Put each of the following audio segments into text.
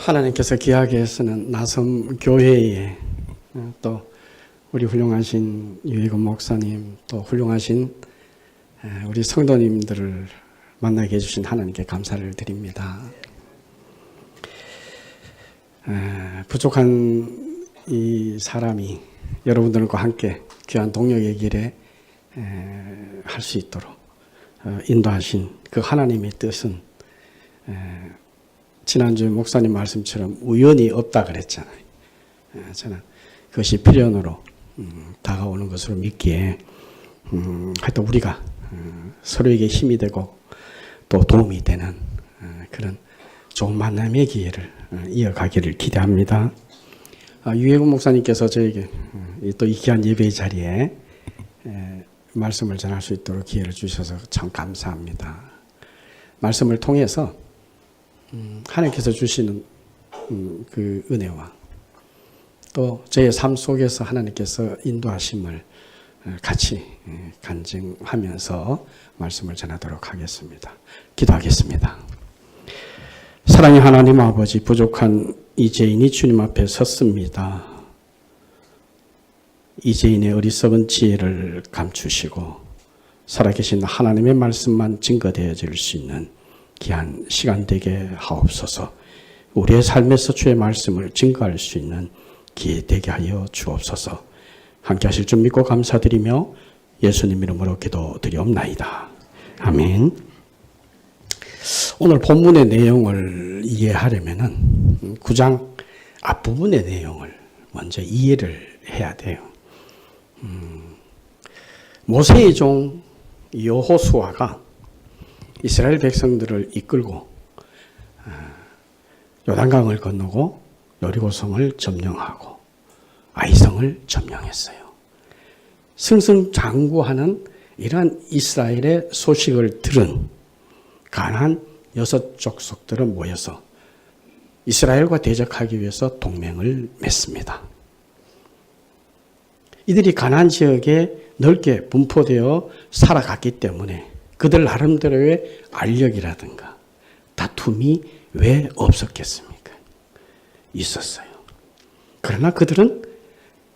하나님께서 귀하게 쓰는 나섬 교회에 또 우리 훌륭하신 유해근 목사님, 또 훌륭하신 우리 성도님들을 만나게 해주신 하나님께 감사를 드립니다. 부족한 이 사람이 여러분들과 함께 귀한 동역의 길에 할 수 있도록 인도하신 그 하나님의 뜻은 지난주 목사님 말씀처럼 우연이 없다 그랬잖아요. 저는 그것이 필연으로 다가오는 것으로 믿기에 하여튼 우리가 서로에게 힘이 되고 또 도움이 되는 그런 좋은 만남의 기회를 이어가기를 기대합니다. 유해근 목사님께서 저에게 또 이 귀한 예배의 자리에 말씀을 전할 수 있도록 기회를 주셔서 참 감사합니다. 말씀을 통해서 하나님께서 주시는 그 은혜와 또 저의 삶 속에서 하나님께서 인도하심을 같이 간증하면서 말씀을 전하도록 하겠습니다. 기도하겠습니다. 사랑의 하나님 아버지, 부족한 이재인이 주님 앞에 섰습니다. 이재인의 어리석은 지혜를 감추시고 살아계신 하나님의 말씀만 증거되어질 수 있는 귀한 시간 되게 하옵소서. 우리의 삶에서 주의 말씀을 증거할 수 있는 기회 되게 하여 주옵소서. 함께 하실 줄 믿고 감사드리며 예수님 이름으로 기도드리옵나이다. 아멘. 오늘 본문의 내용을 이해하려면 9장 앞부분의 내용을 먼저 이해를 해야 돼요. 모세의 종 여호수아가 이스라엘 백성들을 이끌고 요단강을 건너고 여리고성을 점령하고 아이성을 점령했어요. 승승장구하는 이러한 이스라엘의 소식을 들은 가나안 6족속들은 모여서 이스라엘과 대적하기 위해서 동맹을 맺습니다. 이들이 가나안 지역에 넓게 분포되어 살아갔기 때문에 그들 나름대로의 알력이라든가 다툼이 왜 없었겠습니까? 있었어요. 그러나 그들은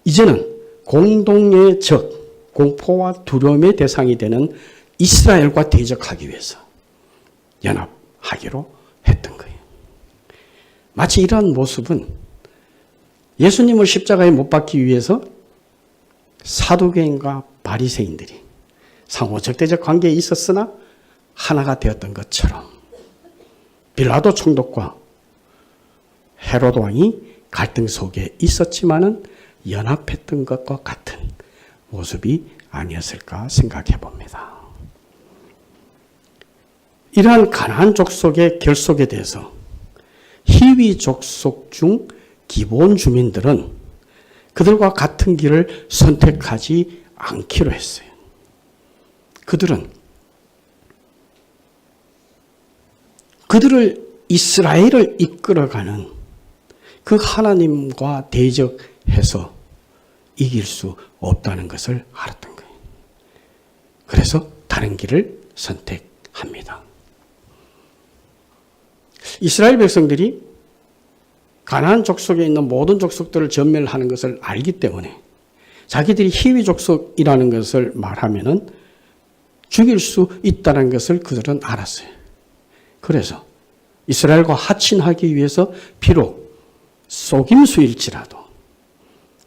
이제는 공동의 적, 공포와 두려움의 대상이 되는 이스라엘과 대적하기 위해서 연합하기로 했던 거예요. 마치 이러한 모습은 예수님을 십자가에 못 박기 위해서 사두개인과 바리새인들이 상호 적대적 관계에 있었으나 하나가 되었던 것처럼 빌라도 총독과 헤로드 왕이 갈등 속에 있었지만은 연합했던 것과 같은 모습이 아니었을까 생각해 봅니다. 이러한 가나안 족속의 결속에 대해서 히위 족속 중 기본 주민들은 그들과 같은 길을 선택하지 않기로 했어요. 그들을 이스라엘을 이끌어가는 그 하나님과 대적해서 이길 수 없다는 것을 알았던 거예요. 그래서 다른 길을 선택합니다. 이스라엘 백성들이 가나안 족속에 있는 모든 족속들을 전멸하는 것을 알기 때문에 자기들이 히위 족속이라는 것을 말하면은 죽일 수 있다는 것을 그들은 알았어요. 그래서 이스라엘과 하친하기 위해서 비록 속임수일지라도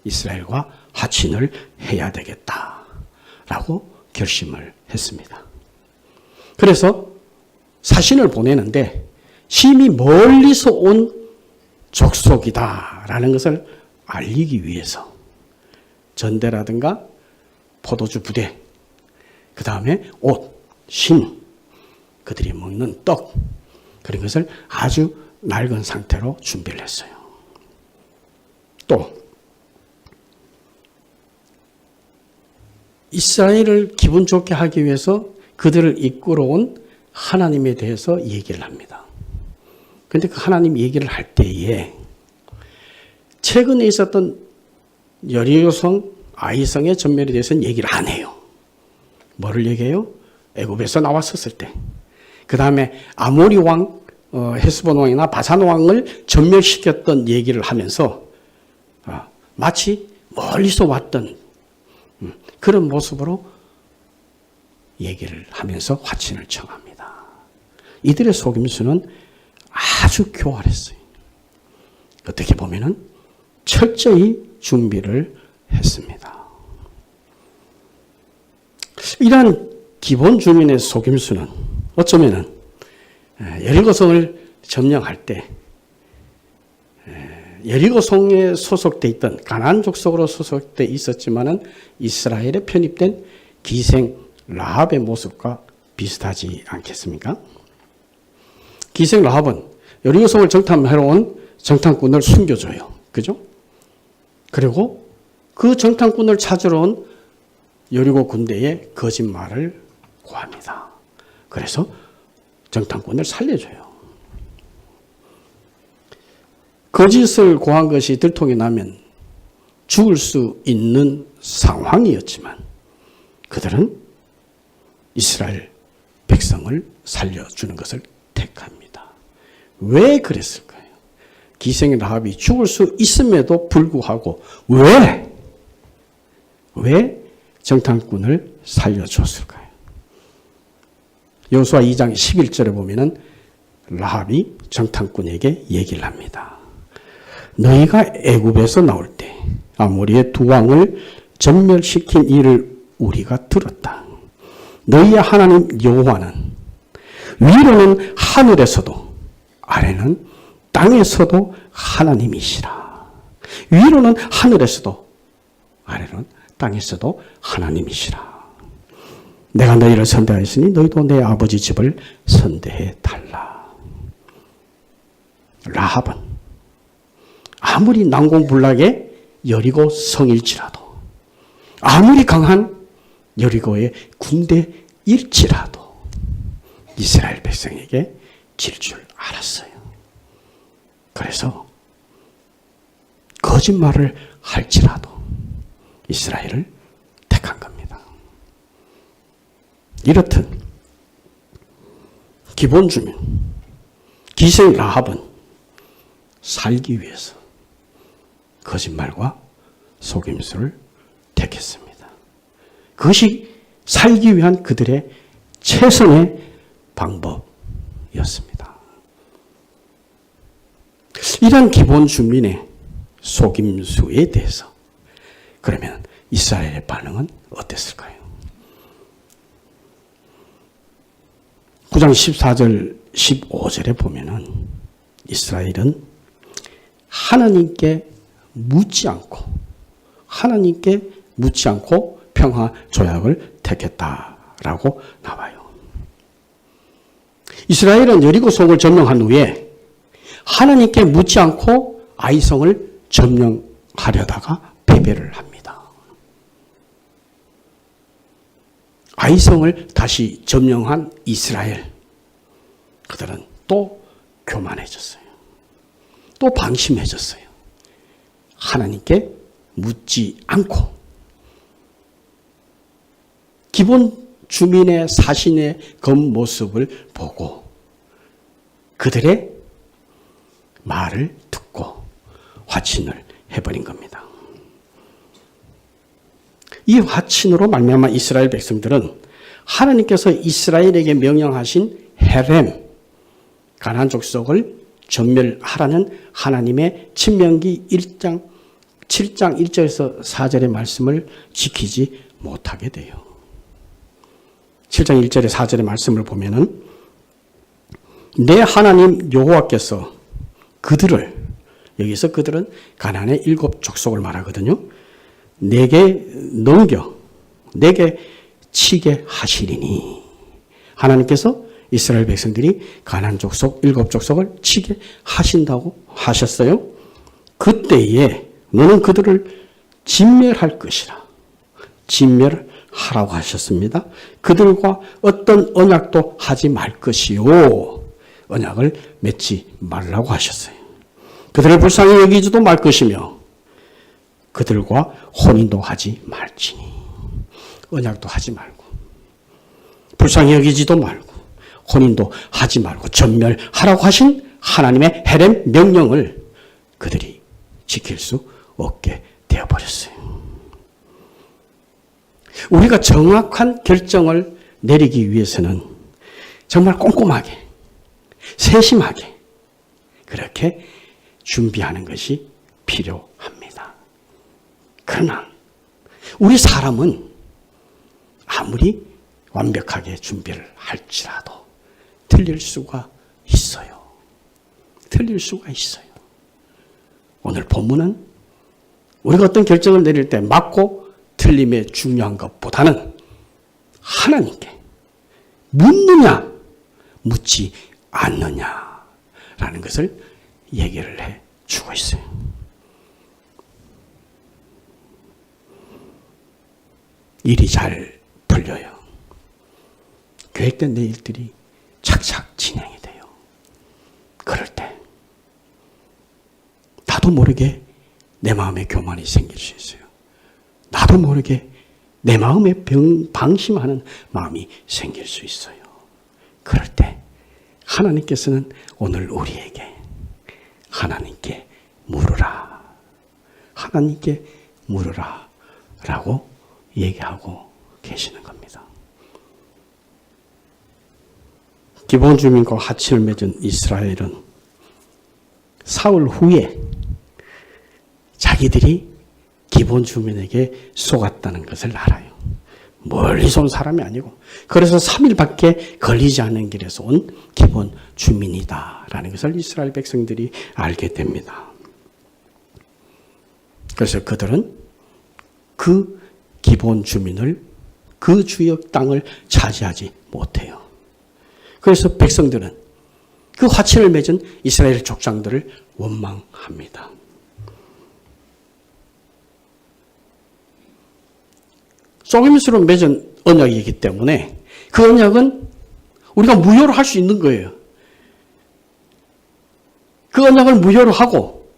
이스라엘과 하친을 해야 되겠다라고 결심을 했습니다. 그래서 사신을 보내는데 심히 멀리서 온 족속이다라는 것을 알리기 위해서 전대라든가 포도주 부대, 그 다음에 옷, 신, 그들이 먹는 떡, 그런 것을 아주 낡은 상태로 준비를 했어요. 또 이스라엘을 기분 좋게 하기 위해서 그들을 이끌어온 하나님에 대해서 얘기를 합니다. 그런데 그 하나님 얘기를 할 때에 최근에 있었던 여리고성, 아이성의 전멸에 대해서는 얘기를 안 해요. 뭐를 얘기해요? 애굽에서 나왔었을 때, 그 다음에 아모리 왕 헤스본 왕이나 바산 왕을 전멸시켰던 얘기를 하면서 마치 멀리서 왔던 그런 모습으로 얘기를 하면서 화친을 청합니다. 이들의 속임수는 아주 교활했어요. 어떻게 보면은 철저히 준비를 했습니다. 이러한 기본 주민의 속임수는 어쩌면은 여리고성을 점령할 때 여리고성에 소속돼 있던 가나안 족속으로 소속돼 있었지만은 이스라엘에 편입된 기생 라합의 모습과 비슷하지 않겠습니까? 기생 라합은 여리고성을 정탐하러 온 정탐꾼을 숨겨줘요. 그죠? 그리고 그 정탐꾼을 찾으러 온 여리고 군대에 거짓말을 구합니다. 그래서 정탐꾼을 살려줘요. 거짓을 고한 것이 들통이 나면 죽을 수 있는 상황이었지만 그들은 이스라엘 백성을 살려주는 것을 택합니다. 왜 그랬을까요? 기생 라합이 죽을 수 있음에도 불구하고 왜 정탐꾼을 살려줬을까요? 여호수아 2장 11절에 보면은 라합이 정탐꾼에게 얘기를 합니다. 너희가 애굽에서 나올 때 아모리의 두 왕을 전멸시킨 일을 우리가 들었다. 너희의 하나님 여호와는 위로는 하늘에서도 아래는 땅에서도 하나님이시라. 위로는 하늘에서도 아래는 땅에서도 하나님이시라. 내가 너희를 선대하였으니 너희도 내 아버지 집을 선대해 달라. 라합은 아무리 난공불락의 여리고 성일지라도 아무리 강한 여리고의 군대일지라도 이스라엘 백성에게 질 줄 알았어요. 그래서 거짓말을 할지라도 이스라엘을 택한 겁니다. 이렇듯 기본 주민 기생 라합은 살기 위해서 거짓말과 속임수를 택했습니다. 그것이 살기 위한 그들의 최선의 방법이었습니다. 이런 기본 주민의 속임수에 대해서 그러면 이스라엘의 반응은 어땠을까요? 9장 14절 15절에 보면은 이스라엘은 하나님께 묻지 않고 평화 조약을 택했다라고 나와요. 이스라엘은 여리고성을 점령한 후에 하나님께 묻지 않고 아이성을 점령하려다가 패배를 합니다. 아이성을 다시 점령한 이스라엘, 그들은 또 교만해졌어요. 또 방심해졌어요. 하나님께 묻지 않고 기본 주민의 사신의 겉모습을 보고 그들의 말을 듣고 화친을 해버린 겁니다. 이 화친으로 말미암아 이스라엘 백성들은 하나님께서 이스라엘에게 명령하신 헤렘, 가나안 족속을 전멸하라는 하나님의 신명기 7장 1절에서 4절의 말씀을 지키지 못하게 돼요. 7장 1절에 4절의 말씀을 보면은 내 하나님 여호와께서 그들을, 여기서 그들은 가나안의 7 족속을 말하거든요. 내게 치게 하시리니, 하나님께서 이스라엘 백성들이 가나안 족속 7 족속을 치게 하신다고 하셨어요. 그때에 너는 그들을 진멸할 것이라. 진멸하라고 하셨습니다. 그들과 어떤 언약도 하지 말 것이요. 언약을 맺지 말라고 하셨어요. 그들을 불쌍히 여기지도 말 것이며 그들과 혼인도 하지 말지니. 언약도 하지 말고 불쌍히 여기지도 말고 혼인도 하지 말고 전멸하라고 하신 하나님의 헤렘 명령을 그들이 지킬 수 없게 되어버렸어요. 우리가 정확한 결정을 내리기 위해서는 정말 꼼꼼하게, 세심하게 그렇게 준비하는 것이 필요합니다. 그러나 우리 사람은 아무리 완벽하게 준비를 할지라도 틀릴 수가 있어요. 틀릴 수가 있어요. 오늘 본문은 우리가 어떤 결정을 내릴 때 맞고 틀림에 중요한 것보다는 하나님께 묻느냐 묻지 않느냐라는 것을 얘기를 해 주고 있어요. 일이 잘 풀려요. 계획된 내 일들이 착착 진행이 돼요. 그럴 때 나도 모르게 내 마음에 교만이 생길 수 있어요. 나도 모르게 내 마음에 방심하는 마음이 생길 수 있어요. 그럴 때 하나님께서는 오늘 우리에게 하나님께 물으라. 하나님께 물으라 라고 얘기하고 계시는 겁니다. 기본 주민과 화친을 맺은 이스라엘은 사흘 후에 자기들이 기본 주민에게 속았다는 것을 알아요. 멀리서 온 사람이 아니고 그래서 3일밖에 걸리지 않은 길에서 온 기본 주민이다라는 것을 이스라엘 백성들이 알게 됩니다. 그래서 그들은 그 기본 주민을 그 주역 땅을 차지하지 못해요. 그래서 백성들은 그 화친을 맺은 이스라엘 족장들을 원망합니다. 속임수로 맺은 언약이기 때문에 그 언약은 우리가 무효로 할 수 있는 거예요. 그 언약을 무효로 하고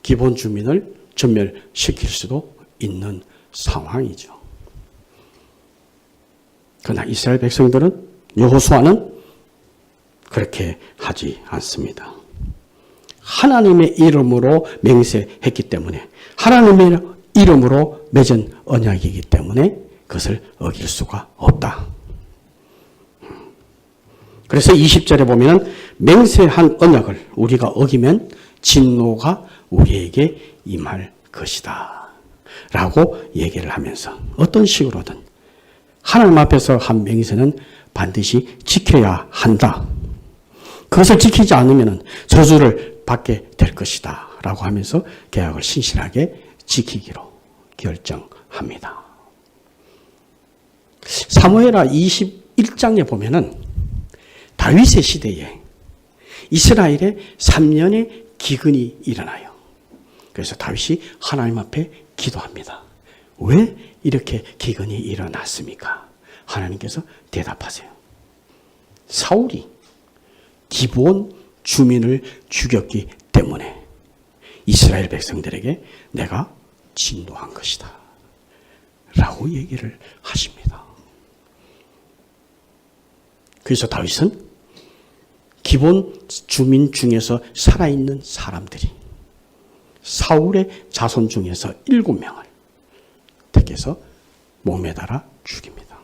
기본 주민을 전멸시킬 수도 있는 상황이죠. 그러나 이스라엘 백성들은 여호수아는 그렇게 하지 않습니다. 하나님의 이름으로 맹세했기 때문에 하나님의 이름으로 맺은 언약이기 때문에 그것을 어길 수가 없다. 그래서 20절에 보면 맹세한 언약을 우리가 어기면 진노가 우리에게 임할 것이다 라고 얘기를 하면서 어떤 식으로든 하나님 앞에서 한 맹세는 반드시 지켜야 한다. 그것을 지키지 않으면 저주를 받게 될 것이다 라고 하면서 계약을 신실하게 지키기로 결정합니다. 사무엘하 21장에 보면은 다윗의 시대에 이스라엘에 3년의 기근이 일어나요. 그래서 다윗이 하나님 앞에 기도합니다. 왜 이렇게 기근이 일어났습니까? 하나님께서 대답하세요. 사울이 기본 주민을 죽였기 때문에 이스라엘 백성들에게 내가 진노한 것이다 라고 얘기를 하십니다. 그래서 다윗은 기본 주민 중에서 살아있는 사람들이 사울의 자손 중에서 7명을 택해서 목에 달아 죽입니다.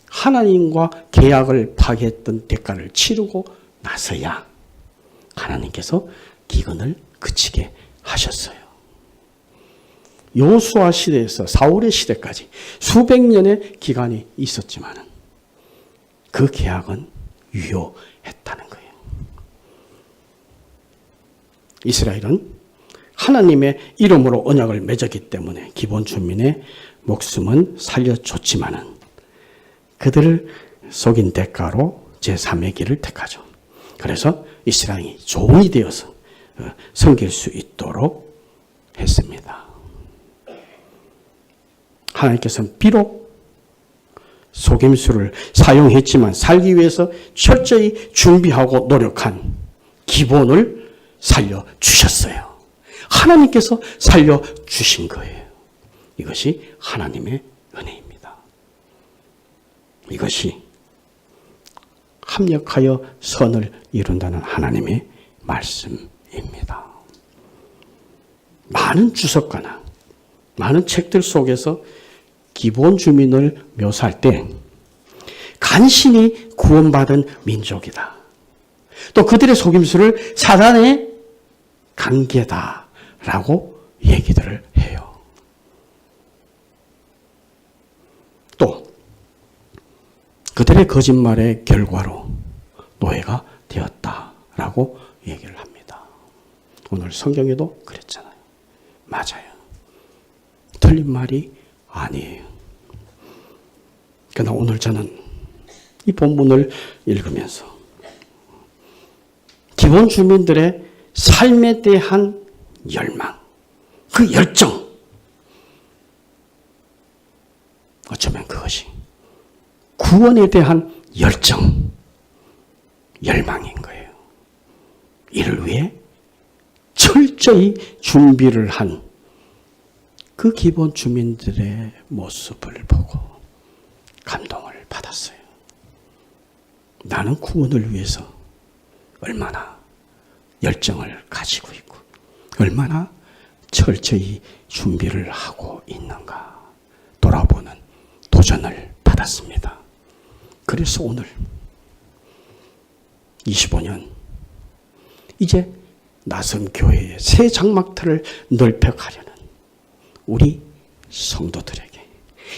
하나님과 계약을 파괴했던 대가를 치르고 나서야 하나님께서 기근을 그치게 하셨어요. 여호수아 시대에서 사울의 시대까지 수백 년의 기간이 있었지만 그 계약은 유효했다는 거예요. 이스라엘은 하나님의 이름으로 언약을 맺었기 때문에 기본 주민의 목숨은 살려줬지만 그들을 속인 대가로 제3의 길을 택하죠. 그래서 이스라엘이 종이 되어서 섬길 수 있도록 했습니다. 하나님께서는 비록 속임수를 사용했지만 살기 위해서 철저히 준비하고 노력한 기본을 살려주셨어요. 하나님께서 살려주신 거예요. 이것이 하나님의 은혜입니다. 이것이 합력하여 선을 이룬다는 하나님의 말씀입니다. 많은 주석가나 많은 책들 속에서 기본 주민을 묘사할 때 간신히 구원받은 민족이다. 또 그들의 속임수를 사단의 관계다라고 얘기들을 해요. 또 그들의 거짓말의 결과로 노예가 되었다라고 얘기를 합니다. 오늘 성경에도 그랬잖아요. 맞아요. 틀린 말이 아니에요. 그러나 오늘 저는 이 본문을 읽으면서 기본 주민들의 삶에 대한 열망, 그 열정, 어쩌면 그것이 구원에 대한 열정, 열망인 거예요. 이를 위해 철저히 준비를 한 그 기본 주민들의 모습을 보고 감동을 받았어요. 나는 구원을 위해서 얼마나 열정을 가지고 있고 얼마나 철저히 준비를 하고 있는가 돌아보는 도전을 받았습니다. 그래서 오늘 25년 이제 나선 교회의 새 장막틀을 넓혀가려는 우리 성도들에게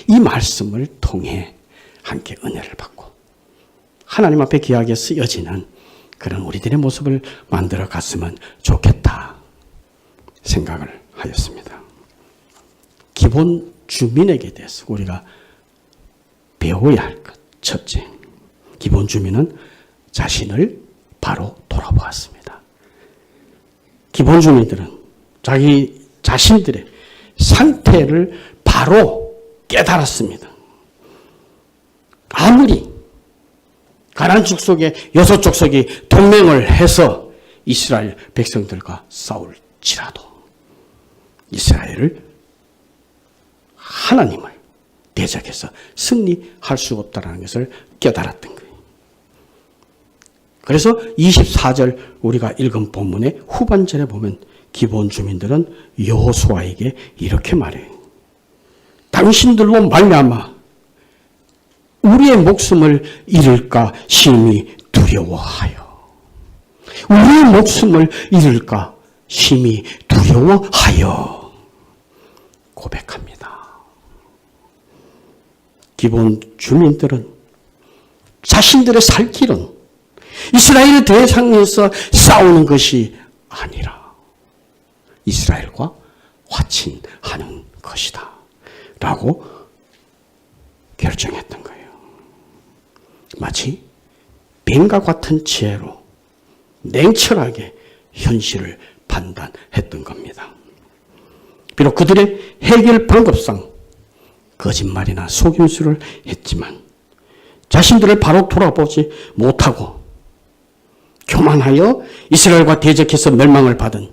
이 말씀을 통해 함께 은혜를 받고 하나님 앞에 귀하게 쓰여지는 그런 우리들의 모습을 만들어 갔으면 좋겠다 생각을 하였습니다. 기본 주민에게 대해서 우리가 배워야 할 것. 첫째, 기본 주민은 자신을 바로 돌아보았습니다. 기본 주민들은 자기 자신들의 상태를 바로 깨달았습니다. 아무리 가나안 족속의 6족속이 동맹을 해서 이스라엘 백성들과 싸울지라도 이스라엘을 하나님을 대적해서 승리할 수 없다는 것을 깨달았던 거예요. 그래서 24절 우리가 읽은 본문의 후반절에 보면 기본 주민들은 여호수아에게 이렇게 말해요. 당신들로 말미암아 우리의 목숨을 잃을까 심히 두려워하여. 우리의 목숨을 잃을까 심히 두려워하여 고백합니다. 기본 주민들은 자신들의 살 길은 이스라엘의 대상에서 싸우는 것이 아니라 이스라엘과 화친하는 것이다 라고 결정했던 거예요. 마치 뱀과 같은 지혜로 냉철하게 현실을 판단했던 겁니다. 비록 그들의 해결 방법상 거짓말이나 속임수를 했지만 자신들을 바로 돌아보지 못하고 교만하여 이스라엘과 대적해서 멸망을 받은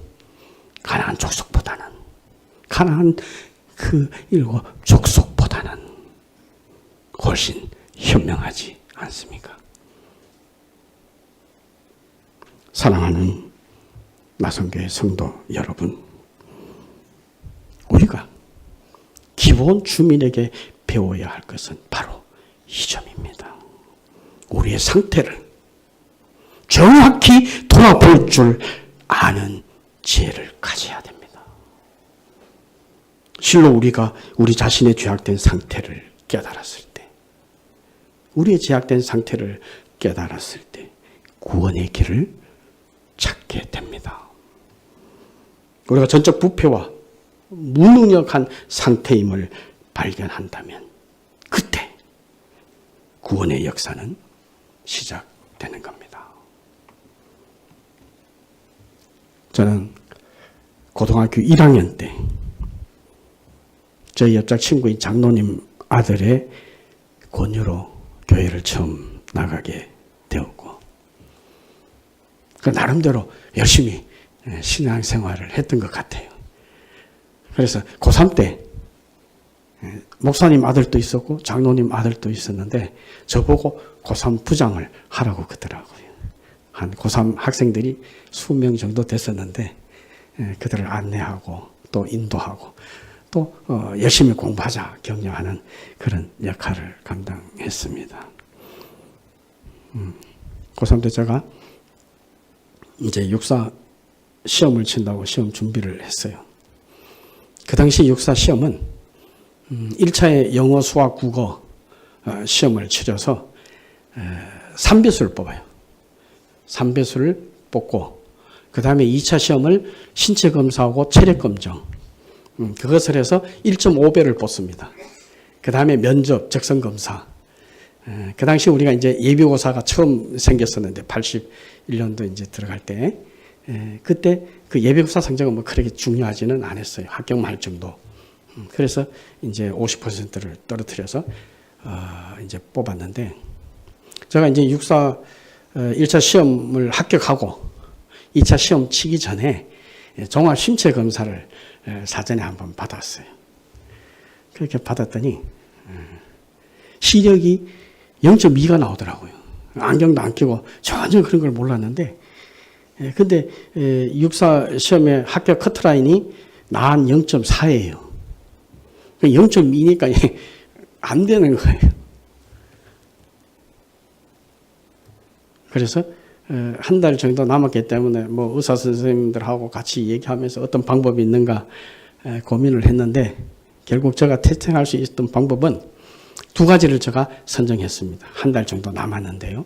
가나안 족속보다는 가나안 그 7 족속보다는 훨씬 현명하지 않습니까? 사랑하는 나선교회 성도 여러분, 우리가 기본 주민에게 배워야 할 것은 바로 이 점입니다. 우리의 상태를 정확히 돌아볼 줄 아는 지혜를 가져야 됩니다. 실로 우리가 우리 자신의 죄악된 상태를 깨달았을 때, 우리의 죄악된 상태를 깨달았을 때 구원의 길을 찾게 됩니다. 우리가 전적 부패와 무능력한 상태임을 발견한다면 그때 구원의 역사는 시작되는 겁니다. 저는 고등학교 1학년 때 저희 옆집 친구인 장로님 아들의 권유로 교회를 처음 나가게 되었고 그 나름대로 열심히 신앙생활을 했던 것 같아요. 그래서 고3 때 목사님 아들도 있었고 장로님 아들도 있었는데 저보고 고3 부장을 하라고 그러더라고요. 한 고3 학생들이 수명 정도 됐었는데 그들을 안내하고 또 인도하고 또 열심히 공부하자 격려하는 그런 역할을 감당했습니다. 고3 때 제가 이제 육사 시험을 친다고 시험 준비를 했어요. 그 당시 육사 시험은 1차에 영어, 수학, 국어 시험을 치러서 3배수를 뽑아요. 3배수를 뽑고 그 다음에 2차 시험을 신체검사하고 체력검정 그것을 해서 1.5배를 뽑습니다. 그 다음에 면접, 적성검사. 그 당시 우리가 이제 예비고사가 처음 생겼었는데 81년도 이제 들어갈 때 그때 그 예비고사 성적은 뭐 그렇게 중요하지는 않았어요. 합격만 할 정도. 그래서 이제 50%를 떨어뜨려서 이제 뽑았는데 제가 이제 육사 1차 시험을 합격하고 2차 시험 치기 전에 종합 신체 검사를 사전에 한번 받았어요. 그렇게 받았더니 시력이 0.2가 나오더라고요. 안경도 안 끼고 전혀 그런 걸 몰랐는데 근데 육사 시험의 합격 커트라인이 난 0.4예요. 0.2니까 안 되는 거예요. 그래서 한 달 정도 남았기 때문에 뭐 의사 선생님들하고 같이 얘기하면서 어떤 방법이 있는가 고민을 했는데 결국 제가 테스팅할 수 있었던 방법은 두 가지를 제가 선정했습니다. 한 달 정도 남았는데요.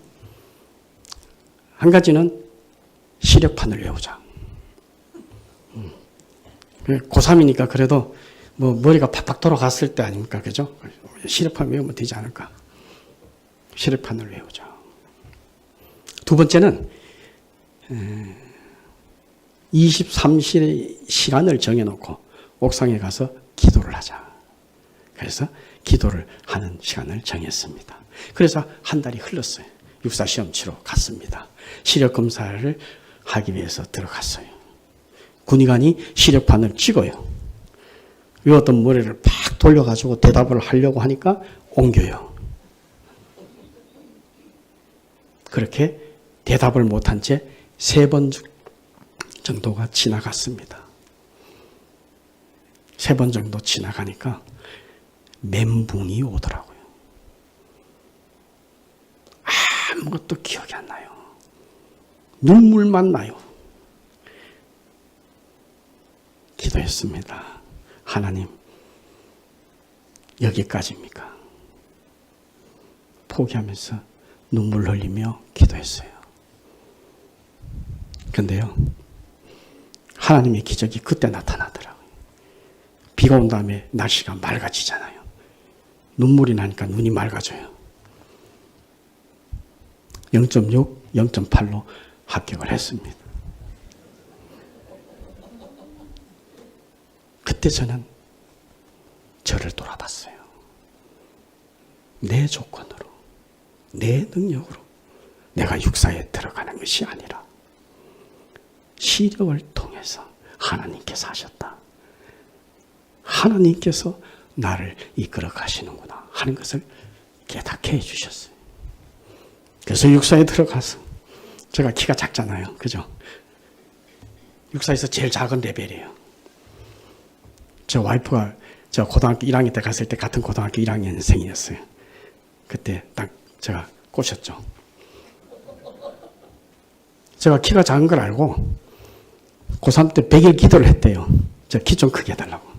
한 가지는 시력판을 외우자. 고3이니까 그래도 뭐 머리가 팍팍 돌아갔을 때 아닙니까? 그죠? 시력판 외우면 되지 않을까? 시력판을 외우자. 두 번째는 23시의 시간을 정해놓고 옥상에 가서 기도를 하자. 그래서 기도를 하는 시간을 정했습니다. 그래서 한 달이 흘렀어요. 육사 시험 치러 갔습니다. 시력 검사를 하기 위해서 들어갔어요. 군의관이 시력판을 찍어요. 외웠던 머리를 팍 돌려가지고 대답을 하려고 하니까 옮겨요. 그렇게 대답을 못한 채 3번 정도가 지나갔습니다. 3번 정도 지나가니까 멘붕이 오더라고요. 아무것도 기억이 안 나요. 눈물만 나요. 기도했습니다. 하나님, 여기까지입니까? 포기하면서 눈물 흘리며 기도했어요. 그런데요, 하나님의 기적이 그때 나타나더라고요. 비가 온 다음에 날씨가 맑아지잖아요. 눈물이 나니까 눈이 맑아져요. 0.6, 0.8로 합격을 했습니다. 그때 저는 저를 돌아봤어요. 내 조건으로, 내 능력으로 내가 육사에 들어가는 것이 아니라 시력을 통해서 하나님께서 하셨다. 하나님께서 나를 이끌어 가시는구나 하는 것을 깨닫게 해주셨어요. 그래서 육사에 들어가서 제가 키가 작잖아요. 그죠? 육사에서 제일 작은 레벨이에요. 저 와이프가 저 고등학교 1학년 때 갔을 때 같은 고등학교 1학년생이었어요. 그때 딱 제가 꼬셨죠. 제가 키가 작은 걸 알고 고3 때 100일 기도를 했대요. 저 키 좀 크게 해달라고.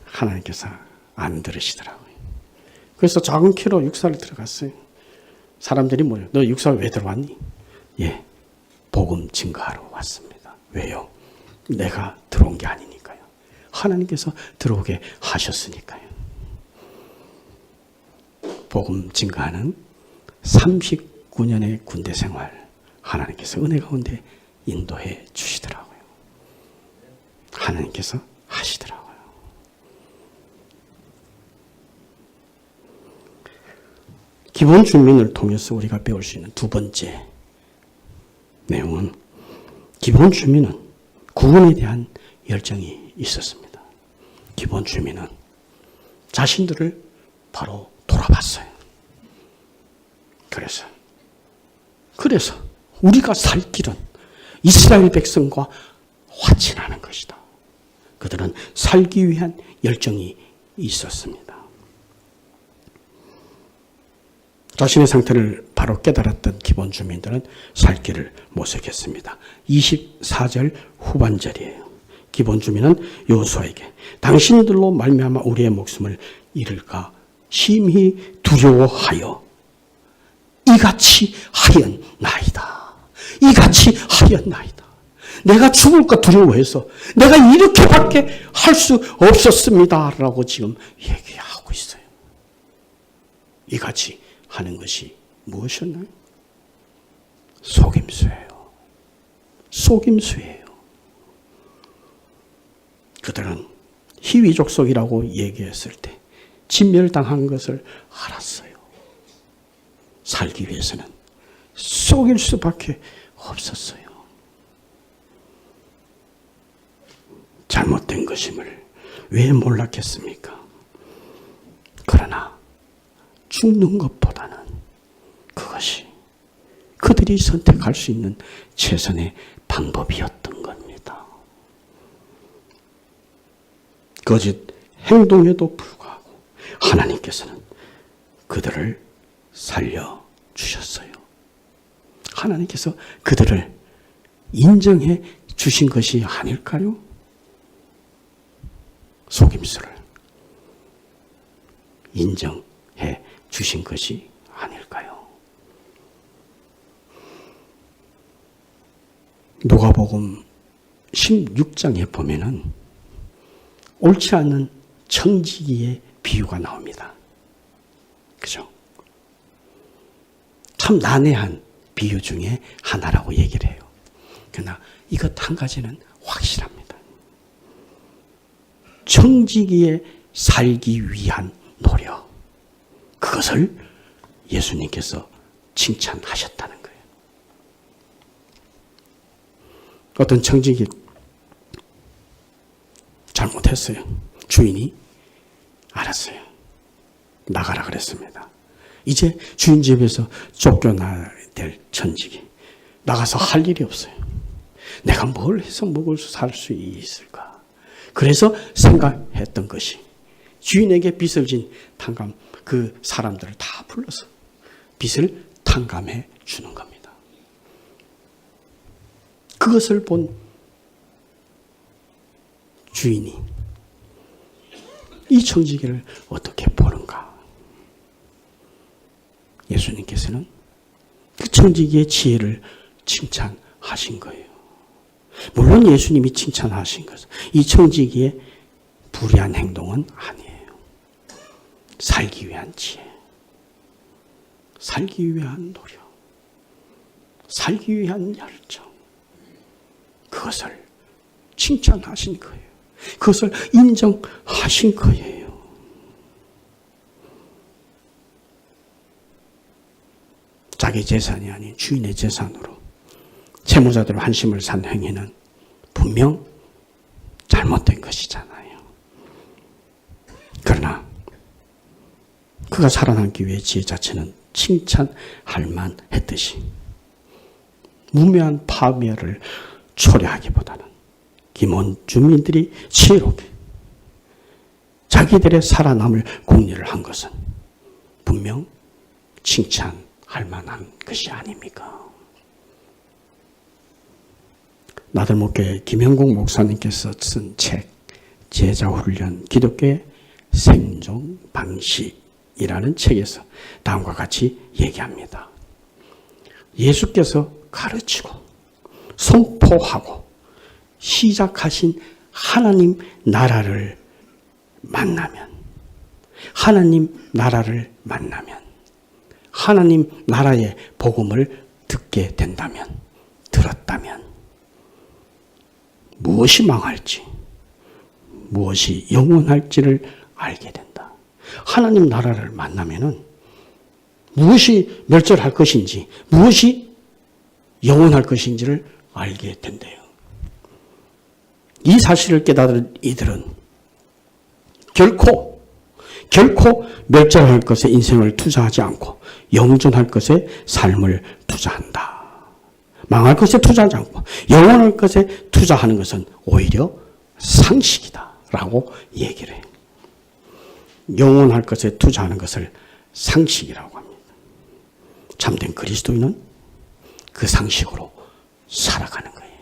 하나님께서 안 들으시더라고요. 그래서 작은 키로 육사를 들어갔어요. 사람들이 뭐예요? 너 육사 왜 들어왔니? 예, 복음 증거하러 왔습니다. 왜요? 내가 들어온 게 아니니까요. 하나님께서 들어오게 하셨으니까요. 복음 증거하는 39년의 군대 생활 하나님께서 은혜 가운데 인도해 주시더라고요. 하나님께서 하시더라고요. 기본 주민을 통해서 우리가 배울 수 있는 두 번째 내용은 기본 주민은 구원에 대한 열정이 있었습니다. 기본 주민은 자 자신들을 바로 돌아봤어요. 그래서 우리가 살 길은 이스라엘 백성과 화친하는 것이다. 그들은 살기 위한 열정이 있었습니다. 자신의 상태를 바로 깨달았던 기본 주민들은 살 길을 모색했습니다. 24절 후반절이에요. 기본 주민은 여호수아에게 당신들로 말미암아 우리의 목숨을 잃을까 심히 두려워하여 이같이 하였나이다. 이같이 하였나이다. 내가 죽을까 두려워해서 내가 이렇게밖에 할 수 없었습니다. 라고 지금 얘기하고 있어요. 이같이 하는 것이 무엇이었나요? 속임수예요. 속임수예요. 그들은 희위 족속이라고 얘기했을 때 진멸당한 것을 알았어요. 살기 위해서는 속일 수밖에 없었어요. 잘못된 것임을 왜 몰랐겠습니까? 그러나 죽는 것보다는 그것이 그들이 선택할 수 있는 최선의 방법이었던 겁니다. 거짓 행동에도 불구하고 하나님께서는 그들을 살려주셨어요. 하나님께서 그들을 인정해 주신 것이 아닐까요? 속임수를 인정해 주신 것이 아닐까요? 누가복음 16장에 보면은 옳지 않은 청지기의 비유가 나옵니다. 그죠? 참 난해한 비유 중에 하나라고 얘기를 해요. 그러나 이것 한 가지는 확실합니다. 청지기에 살기 위한 노력, 그것을 예수님께서 칭찬하셨다는 거예요. 어떤 청지기 잘못했어요. 주인이 알았어요. 나가라 그랬습니다. 이제 주인 집에서 쫓겨나야 될 천직이 나가서 할 일이 없어요. 내가 뭘 해서 먹을 수 살 수 있을까? 그래서 생각했던 것이 주인에게 빚을 진 탕감 그 사람들을 다 불러서 빚을 탕감해 주는 겁니다. 그것을 본 주인이 이 청지기를 어떻게 보는가? 예수님께서는 그 청지기의 지혜를 칭찬하신 거예요. 물론 예수님이 칭찬하신 것은 이 청지기의 불의한 행동은 아니에요. 살기 위한 지혜, 살기 위한 노력, 살기 위한 열정, 그것을 칭찬하신 거예요. 그것을 인정하신 거예요. 자기 재산이 아닌 주인의 재산으로 채무자들의 환심을 산 행위는 분명 잘못된 것이잖아요. 그러나 그가 살아남기 위해 지혜 자체는 칭찬할 만했듯이 무묘한 파멸을 초래하기보다는 기몬 주민들이 지혜롭게 자기들의 살아남을 공리를 한 것은 분명 칭찬할 만한 것이 아닙니까? 나들목교회 김영국 목사님께서 쓴 책 제자훈련 기독교의 생존 방식이라는 책에서 다음과 같이 얘기합니다. 예수께서 가르치고 선포하고 시작하신 하나님 나라를 만나면 하나님 나라의 복음을 듣게 된다면 들었다면 무엇이 망할지 무엇이 영원할지를 알게 된다. 하나님 나라를 만나면은 무엇이 멸절할 것인지 무엇이 영원할 것인지를 알게 된대요. 이 사실을 깨달은 이들은 결코 결코 멸절할 것에 인생을 투자하지 않고 영존할 것에 삶을 투자한다. 망할 것에 투자하지 않고 영원할 것에 투자하는 것은 오히려 상식이다 라고 얘기를 해요. 영원할 것에 투자하는 것을 상식이라고 합니다. 참된 그리스도인은 그 상식으로 살아가는 거예요.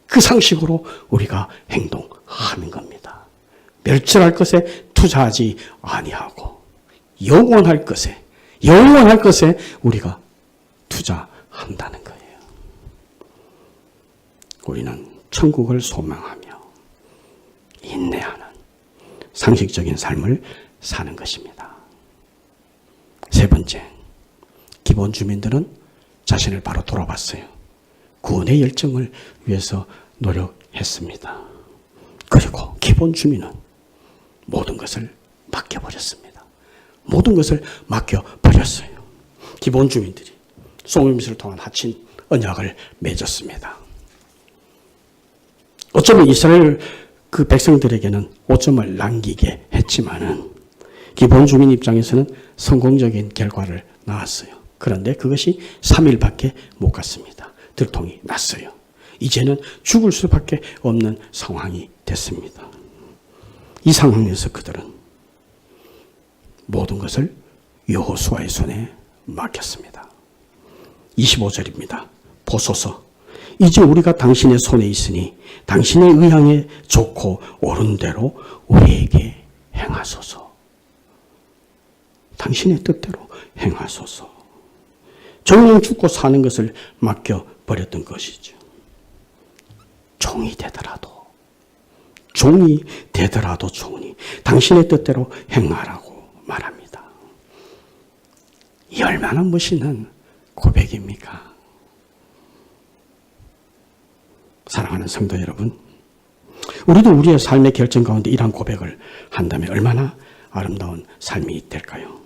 그 상식으로 우리가 행동하는 겁니다. 멸절할 것에 투자하지 아니하고 영원할 것에 우리가 투자한다는 거예요. 우리는 천국을 소망하며 인내하는 상식적인 삶을 사는 것입니다. 세 번째, 기본 주민들은 자신을 바로 돌아봤어요. 구원의 열정을 위해서 노력했습니다. 그리고 기본 주민은 모든 것을 맡겨버렸습니다. 모든 것을 맡겨버렸어요. 기본 주민들이 송유미스를 통한 하친 언약을 맺었습니다. 어쩌면 이스라엘 그 백성들에게는 오점을 남기게 했지만은 기본 주민 입장에서는 성공적인 결과를 낳았어요. 그런데 그것이 3일밖에 못 갔습니다. 들통이 났어요. 이제는 죽을 수밖에 없는 상황이 됐습니다. 이 상황에서 그들은 모든 것을 여호수아의 손에 맡겼습니다. 25절입니다. 보소서, 이제 우리가 당신의 손에 있으니 당신의 의향에 좋고 옳은 대로 우리에게 행하소서. 당신의 뜻대로 행하소서. 정령 죽고 사는 것을 맡겨버렸던 것이죠. 종이 되더라도 종이 당신의 뜻대로 행하라고 말합니다. 이 얼마나 멋있는 고백입니까? 사랑하는 성도 여러분, 우리도 우리의 삶의 결정 가운데 이러한 고백을 한다면 얼마나 아름다운 삶이 될까요?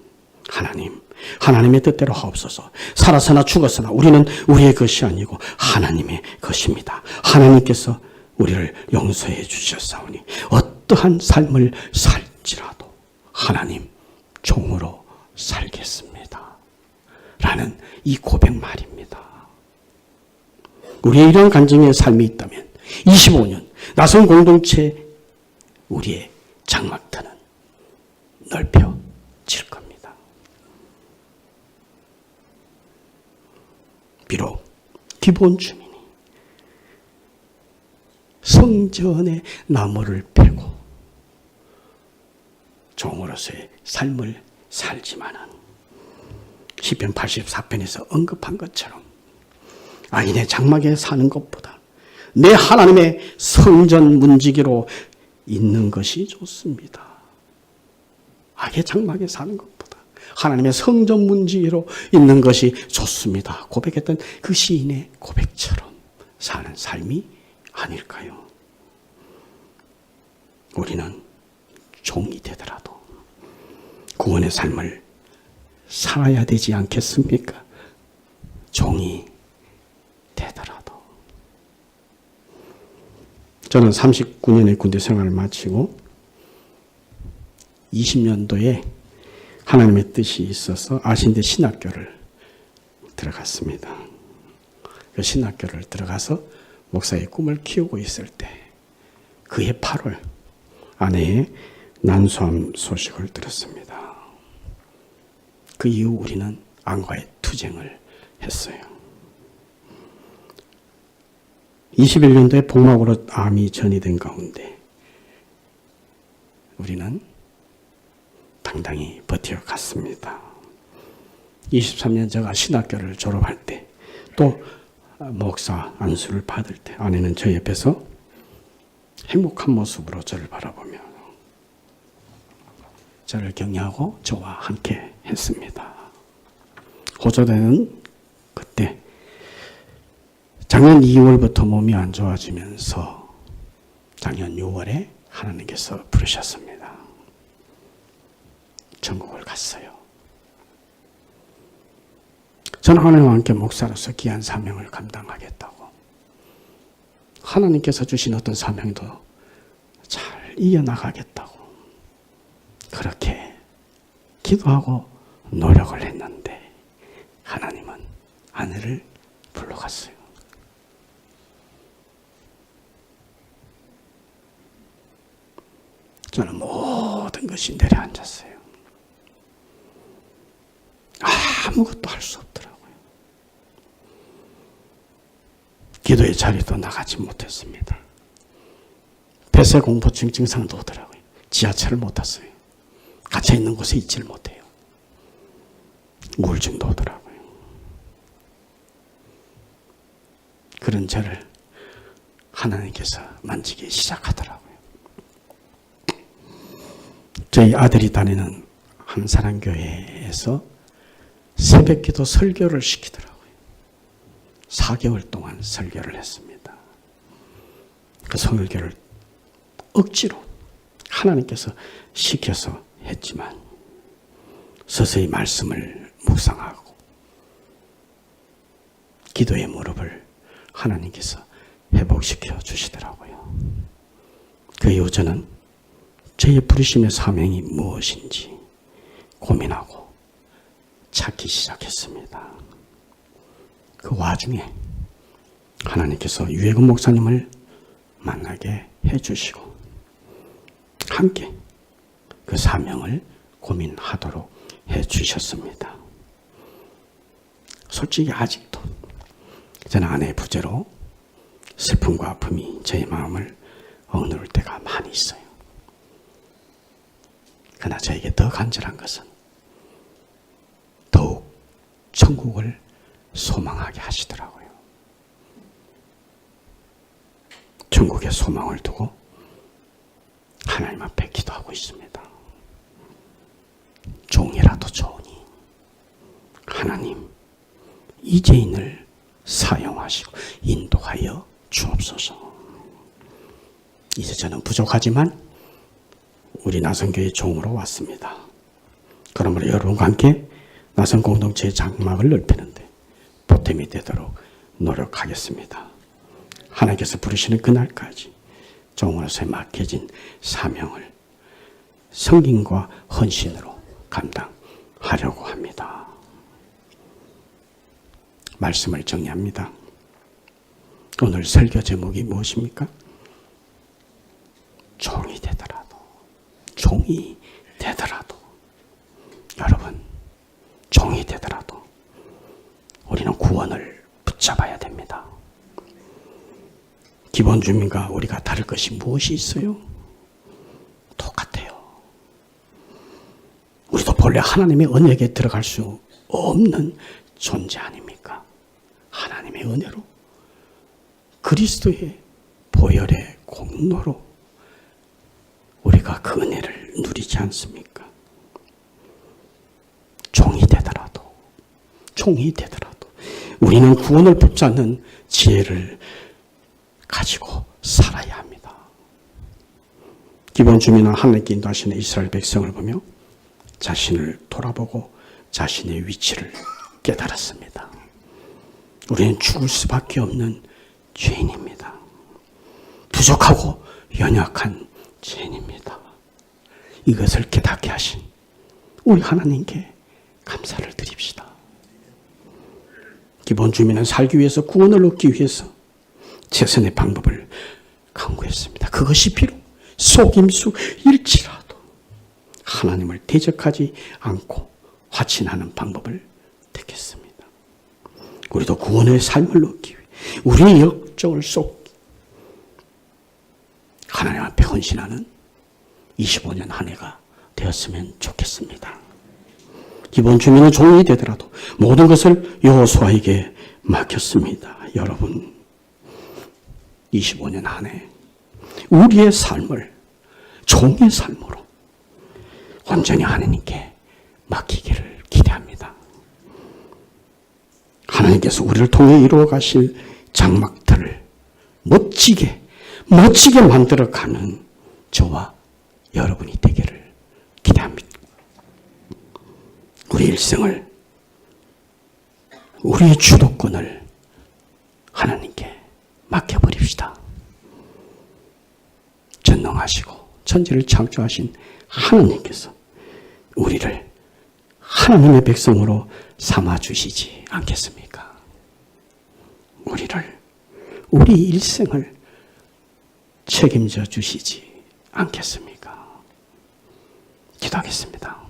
하나님의 뜻대로 하옵소서. 살아서나 죽었으나 우리는 우리의 것이 아니고 하나님의 것입니다. 하나님께서 우리를 용서해 주셨사오니 어떠한 삶을 살지라도 하나님 종으로 살겠습니다. 라는 이 고백 말입니다. 우리의 이런 간증의 삶이 있다면 25년 나선 공동체 우리의 장막터는 넓혀질 겁니다. 비록 기본 주민이 성전의 나무를 패고 종으로서의 삶을 살지만은 시편 84편에서 언급한 것처럼 악인의 장막에 사는 것보다 내 하나님의 성전 문지기로 있는 것이 좋습니다. 악의 장막에 사는 것보다 하나님의 성전 문지기로 있는 것이 좋습니다. 고백했던 그 시인의 고백처럼 사는 삶이 아닐까요? 우리는 종이 되더라도 구원의 삶을 살아야 되지 않겠습니까? 종이 되더라도. 저는 39년의 군대 생활을 마치고 20년도에 하나님의 뜻이 있어서 아신대 신학교를 들어갔습니다. 그 신학교를 들어가서 목사의 꿈을 키우고 있을 때 그해 8월 아내의 난소암 소식을 들었습니다. 그 이후 우리는 암과의 투쟁을 했어요. 21년도에 복막으로 암이 전이된 가운데 우리는 당당히 버텨갔습니다. 23년 제가 신학교를 졸업할 때 또 목사 안수를 받을 때 아내는 저 옆에서 행복한 모습으로 저를 바라보며 저를 격려하고 저와 함께 했습니다. 호조대는 그때 작년 2월부터 몸이 안 좋아지면서 작년 6월에 하나님께서 부르셨습니다. 천국을 갔어요. 저는 하나님과 함께 목사로서 귀한 사명을 감당하겠다고 하나님께서 주신 어떤 사명도 잘 이어나가겠다고 그렇게 기도하고 노력을 했는데 하나님은 아내를 불러갔어요. 저는 모든 것이 내려앉았어요. 아무것도 할 수 없더라고요. 기도의 자리도 나가지 못했습니다. 폐쇄공포증 증상도 오더라고요. 지하철을 못 탔어요. 갇혀있는 곳에 있지를 못해요. 우울증도 오더라고요. 그런 저를 하나님께서 만지기 시작하더라고요. 저희 아들이 다니는 한사랑교회에서 새벽기도 설교를 시키더라고요. 4개월 동안 설교를 했습니다. 그 설교를 억지로 하나님께서 시켜서 했지만 서서히 말씀을 묵상하고 기도의 무릎을 하나님께서 회복시켜 주시더라고요. 그 이후 저는 저의 부르심의 사명이 무엇인지 고민하고 찾기 시작했습니다. 그 와중에 하나님께서 유해근 목사님을 만나게 해주시고 함께 그 사명을 고민하도록 해주셨습니다. 솔직히 아직도 저는 아내의 부재로 슬픔과 아픔이 저의 마음을 억누를 때가 많이 있어요. 그러나 저에게 더 간절한 것은 더욱 천국을 소망하게 하시더라고요. 천국의 소망을 두고 하나님 앞에 기도하고 있습니다. 종이라도 좋으니 하나님 이재인을 사용하시고 인도하여 주옵소서. 이제 저는 부족하지만 우리 나선교회 종으로 왔습니다. 그러므로 여러분과 함께 나선 공동체의 장막을 넓히는데 보탬이 되도록 노력하겠습니다. 하나님께서 부르시는 그날까지 종으로서의 맡겨진 사명을 성김과 헌신으로 감당하려고 합니다. 말씀을 정리합니다. 오늘 설교 제목이 무엇입니까? 종이 되더라도 여러분, 종이 되더라도 우리는 구원을 붙잡아야 됩니다. 기본 주민과 우리가 다를 것이 무엇이 있어요? 똑같아요. 우리도 본래 하나님의 언약에 들어갈 수 없는 존재 아닙니까? 하나님의 은혜로 그리스도의 보혈의 공로로 우리가 그 은혜를 누리지 않습니까? 종이 되더라도 우리는 구원을 붙잡는 지혜를 가지고 살아야 합니다. 기본 주민은 하나님께 인도하시는 이스라엘 백성을 보며 자신을 돌아보고 자신의 위치를 깨달았습니다. 우리는 죽을 수밖에 없는 죄인입니다. 부족하고 연약한 죄인입니다. 이것을 깨닫게 하신 우리 하나님께 감사를 드립시다. 기본 주민은 살기 위해서 구원을 얻기 위해서 최선의 방법을 강구했습니다. 그것이 비록 속임수일지라도 하나님을 대적하지 않고 화친하는 방법을 택했습니다. 우리도 구원의 삶을 얻기 위해 우리의 역정을 쏟기 하나님 앞에 헌신하는 25년 한 해가 되었으면 좋겠습니다. 기본 주민은 종이 되더라도 모든 것을 여호수아에게 맡겼습니다. 여러분, 25년 한 해 우리의 삶을 종의 삶으로 온전히 하나님께 맡기기를 기대합니다. 하나님께서 우리를 통해 이루어 가실 장막들을 멋지게 만들어가는 저와 여러분이 되기를 기대합니다. 우리 일생을, 우리의 주도권을 하나님께 맡겨버립시다. 전능하시고 천지를 창조하신 하나님께서 우리를 하나님의 백성으로 삼아주시지 않겠습니까? 우리 일생을 책임져 주시지 않겠습니까? 기도하겠습니다.